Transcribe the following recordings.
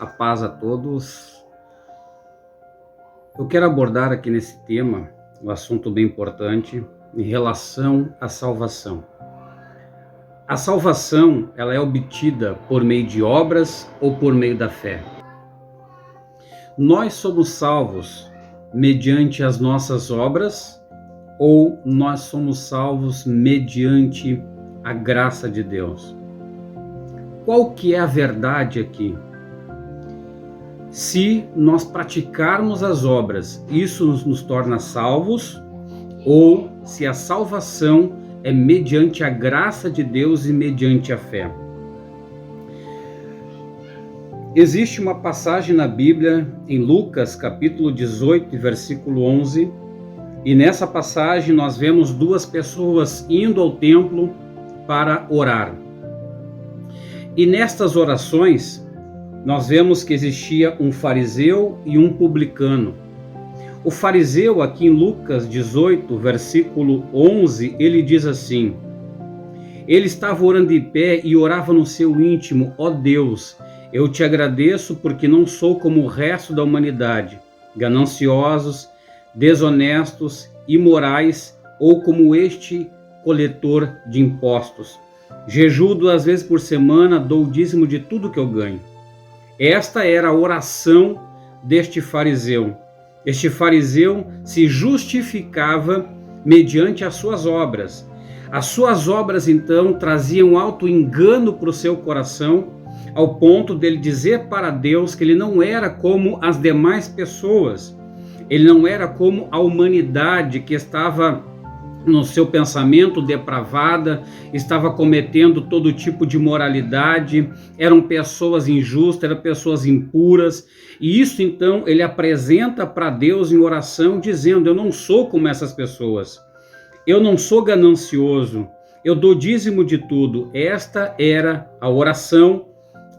A paz a todos. Eu quero abordar aqui nesse tema um assunto bem importante em relação à salvação. A salvação, ela é obtida por meio de obras ou por meio da fé. Nós somos salvos mediante as nossas obras ou nós somos salvos mediante a graça de Deus? Qual que é a verdade aqui? Se nós praticarmos as obras, isso nos torna salvos, ou se a salvação é mediante a graça de Deus e mediante a fé. Existe uma passagem na Bíblia, em Lucas, capítulo 18, versículo 11, e nessa passagem nós vemos duas pessoas indo ao templo para orar. E nestas orações, nós vemos que existia um fariseu e um publicano. O fariseu, aqui em Lucas 18, versículo 11, ele diz assim: ele estava orando de pé e orava no seu íntimo: ó Deus, eu te agradeço porque não sou como o resto da humanidade, gananciosos, desonestos, imorais ou como este coletor de impostos. Jejuo 2 vezes por semana, dou o dízimo de tudo que eu ganho. Esta era a oração deste fariseu. Este fariseu se justificava mediante as suas obras. As suas obras, então, traziam auto-engano para o seu coração, ao ponto dele dizer para Deus que ele não era como as demais pessoas. Ele não era como a humanidade que estava no seu pensamento depravada, estava cometendo todo tipo de moralidade, eram pessoas injustas, eram pessoas impuras, e isso então ele apresenta para Deus em oração, dizendo: eu não sou como essas pessoas, eu não sou ganancioso, eu dou dízimo de tudo. Esta era a oração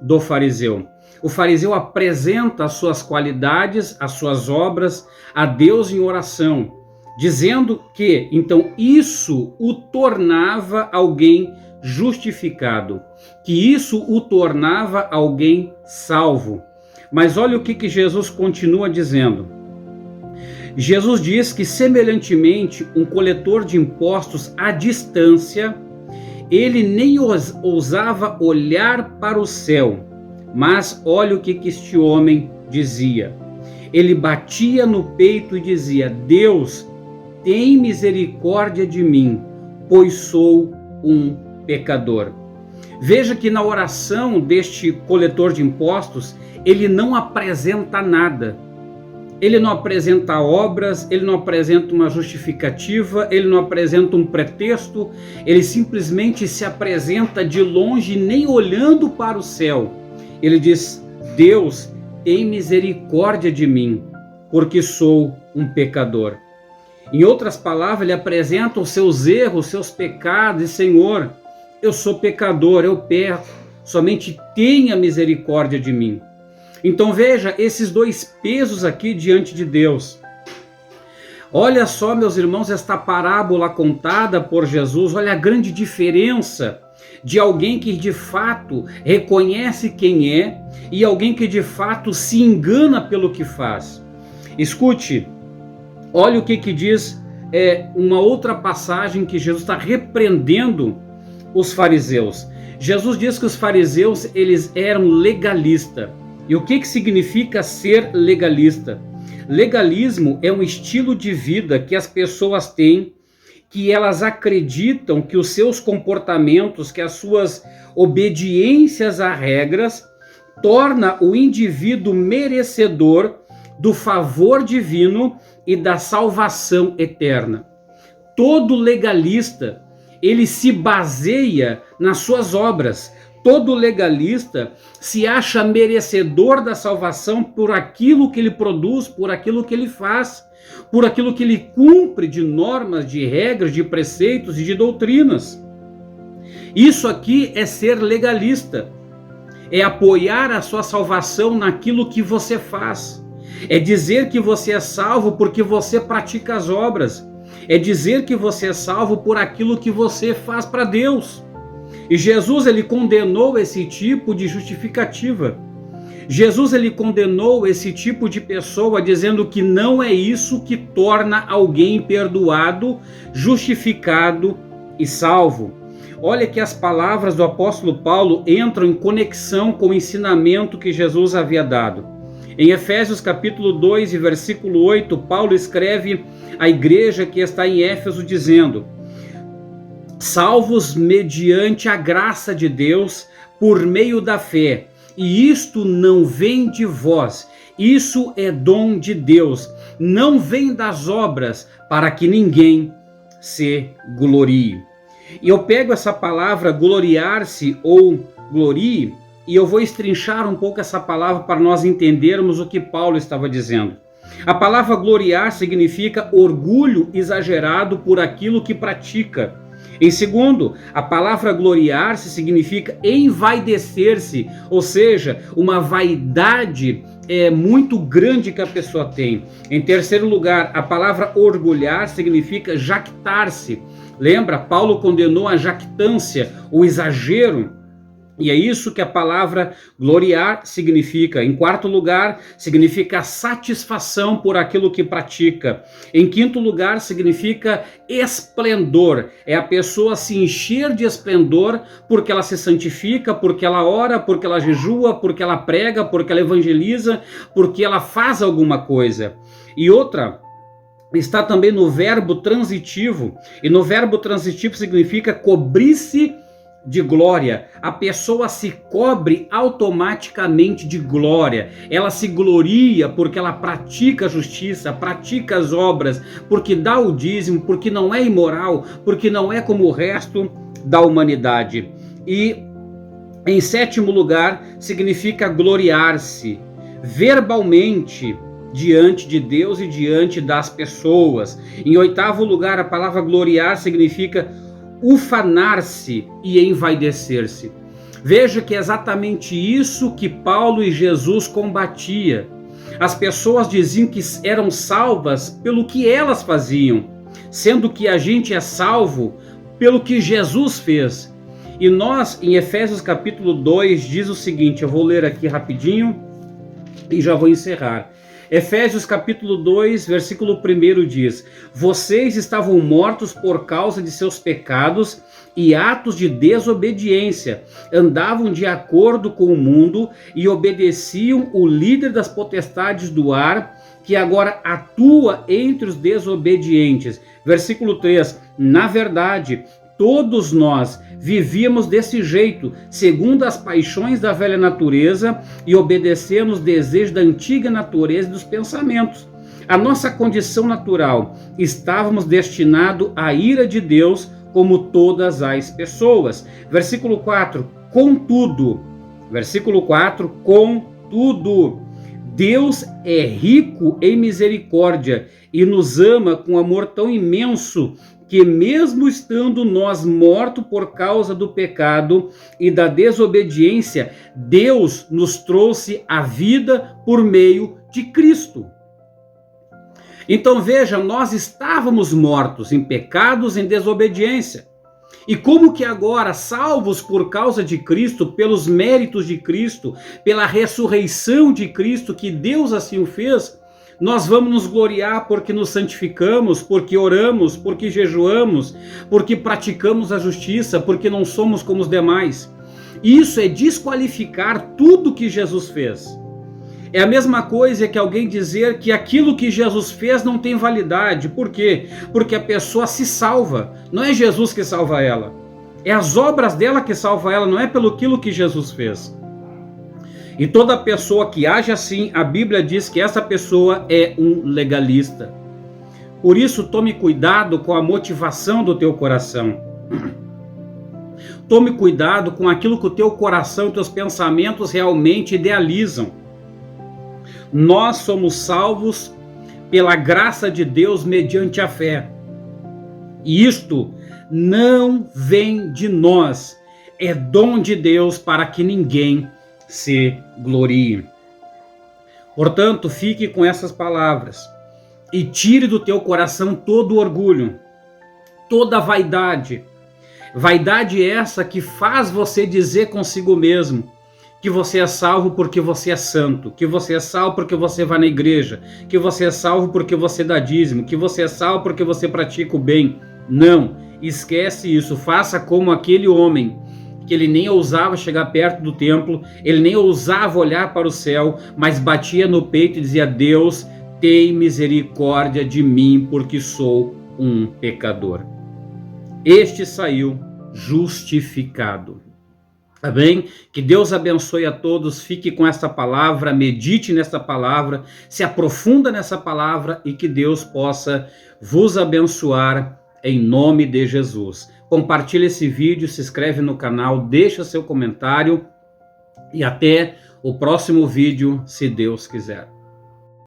do fariseu. O fariseu apresenta as suas qualidades, as suas obras a Deus em oração, dizendo que, então, isso o tornava alguém justificado, que isso o tornava alguém salvo. Mas olha o que Jesus continua dizendo. Jesus diz que, semelhantemente, um coletor de impostos à distância, ele nem ousava olhar para o céu, mas olha o que este homem dizia. Ele batia no peito e dizia: Deus, tem misericórdia de mim, pois sou um pecador. Veja que na oração deste coletor de impostos, ele não apresenta nada. Ele não apresenta obras, ele não apresenta uma justificativa, ele não apresenta um pretexto, ele simplesmente se apresenta de longe, nem olhando para o céu. Ele diz: Deus, tem misericórdia de mim, porque sou um pecador. Em outras palavras, ele apresenta os seus erros, os seus pecados, e Senhor, eu sou pecador, eu peco, somente tenha misericórdia de mim. Então veja esses dois pesos aqui diante de Deus. Olha só, meus irmãos, esta parábola contada por Jesus, olha a grande diferença de alguém que de fato reconhece quem é e alguém que de fato se engana pelo que faz. Escute, olha o que diz uma outra passagem que Jesus está repreendendo os fariseus. Jesus diz que os fariseus, eles eram legalistas. E o que significa ser legalista? Legalismo é um estilo de vida que as pessoas têm, que elas acreditam que os seus comportamentos, que as suas obediências a regras, torna o indivíduo merecedor do favor divino e da salvação eterna. Todo legalista, ele se baseia nas suas obras. Todo legalista se acha merecedor da salvação por aquilo que ele produz, por aquilo que ele faz, por aquilo que ele cumpre de normas, de regras, de preceitos e de doutrinas. Isso aqui é ser legalista, é apoiar a sua salvação naquilo que você faz. É dizer que você é salvo porque você pratica as obras. É dizer que você é salvo por aquilo que você faz para Deus. E Jesus, ele condenou esse tipo de justificativa. Jesus ele condenou esse tipo de pessoa, dizendo que não é isso que torna alguém perdoado, justificado e salvo. Olha que as palavras do apóstolo Paulo entram em conexão com o ensinamento que Jesus havia dado. Em Efésios capítulo 2 e versículo 8, Paulo escreve à igreja que está em Éfeso dizendo: salvos mediante a graça de Deus por meio da fé, e isto não vem de vós, isso é dom de Deus, não vem das obras, para que ninguém se glorie. E eu pego essa palavra gloriar-se ou glorie, e eu vou estrinchar um pouco essa palavra para nós entendermos o que Paulo estava dizendo. A palavra gloriar significa orgulho exagerado por aquilo que pratica. Em segundo, a palavra gloriar-se significa envaidecer-se, ou seja, uma vaidade muito grande que a pessoa tem. Em terceiro lugar, a palavra orgulhar significa jactar-se. Lembra? Paulo condenou a jactância, o exagero. E é isso que a palavra gloriar significa. Em quarto lugar, significa satisfação por aquilo que pratica. Em quinto lugar, significa esplendor. É a pessoa se encher de esplendor porque ela se santifica, porque ela ora, porque ela jejua, porque ela prega, porque ela evangeliza, porque ela faz alguma coisa. E outra está também no verbo transitivo. E no verbo transitivo significa cobrir-se de glória. A pessoa se cobre automaticamente de glória. Ela se gloria porque ela pratica a justiça, pratica as obras, porque dá o dízimo, porque não é imoral, porque não é como o resto da humanidade. E em sétimo lugar, significa gloriar-se verbalmente diante de Deus e diante das pessoas. Em oitavo lugar, a palavra gloriar significa ufanar-se e envaidecer-se. Veja que é exatamente isso que Paulo e Jesus combatia. As pessoas diziam que eram salvas pelo que elas faziam, sendo que a gente é salvo pelo que Jesus fez. E nós, em Efésios capítulo 2, diz o seguinte, eu vou ler aqui rapidinho e já vou encerrar. Efésios capítulo 2, versículo 1 diz: vocês estavam mortos por causa de seus pecados e atos de desobediência, andavam de acordo com o mundo e obedeciam o líder das potestades do ar, que agora atua entre os desobedientes. Versículo 3, na verdade, todos nós vivíamos desse jeito, segundo as paixões da velha natureza, e obedecendo os desejos da antiga natureza e dos pensamentos. A nossa condição natural, estávamos destinados à ira de Deus, como todas as pessoas. Versículo 4, contudo, Deus é rico em misericórdia e nos ama com amor tão imenso que mesmo estando nós mortos por causa do pecado e da desobediência, Deus nos trouxe a vida por meio de Cristo. Então veja, nós estávamos mortos em pecados, em desobediência. E como que agora, salvos por causa de Cristo, pelos méritos de Cristo, pela ressurreição de Cristo, que Deus assim o fez, nós vamos nos gloriar porque nos santificamos, porque oramos, porque jejuamos, porque praticamos a justiça, porque não somos como os demais. Isso é desqualificar tudo que Jesus fez. É a mesma coisa que alguém dizer que aquilo que Jesus fez não tem validade. Por quê? Porque a pessoa se salva. Não é Jesus que salva ela. É as obras dela que salva ela, não é pelo aquilo que Jesus fez. E toda pessoa que age assim, a Bíblia diz que essa pessoa é um legalista. Por isso, tome cuidado com a motivação do teu coração. Tome cuidado com aquilo que o teu coração e teus pensamentos realmente idealizam. Nós somos salvos pela graça de Deus mediante a fé. E isto não vem de nós, é dom de Deus para que ninguém se glorie. Portanto, fique com essas palavras e tire do teu coração todo o orgulho, toda a vaidade. Vaidade essa que faz você dizer consigo mesmo que você é salvo porque você é santo, que você é salvo porque você vai na igreja, que você é salvo porque você dá dízimo, que você é salvo porque você pratica o bem. Não, esquece isso, faça como aquele homem, que ele nem ousava chegar perto do templo, ele nem ousava olhar para o céu, mas batia no peito e dizia: Deus, tem misericórdia de mim, porque sou um pecador. Este saiu justificado. Tá bem? Que Deus abençoe a todos, fique com esta palavra, medite nesta palavra, se aprofunda nessa palavra e que Deus possa vos abençoar em nome de Jesus. Compartilhe esse vídeo, se inscreve no canal, deixa seu comentário e até o próximo vídeo, se Deus quiser.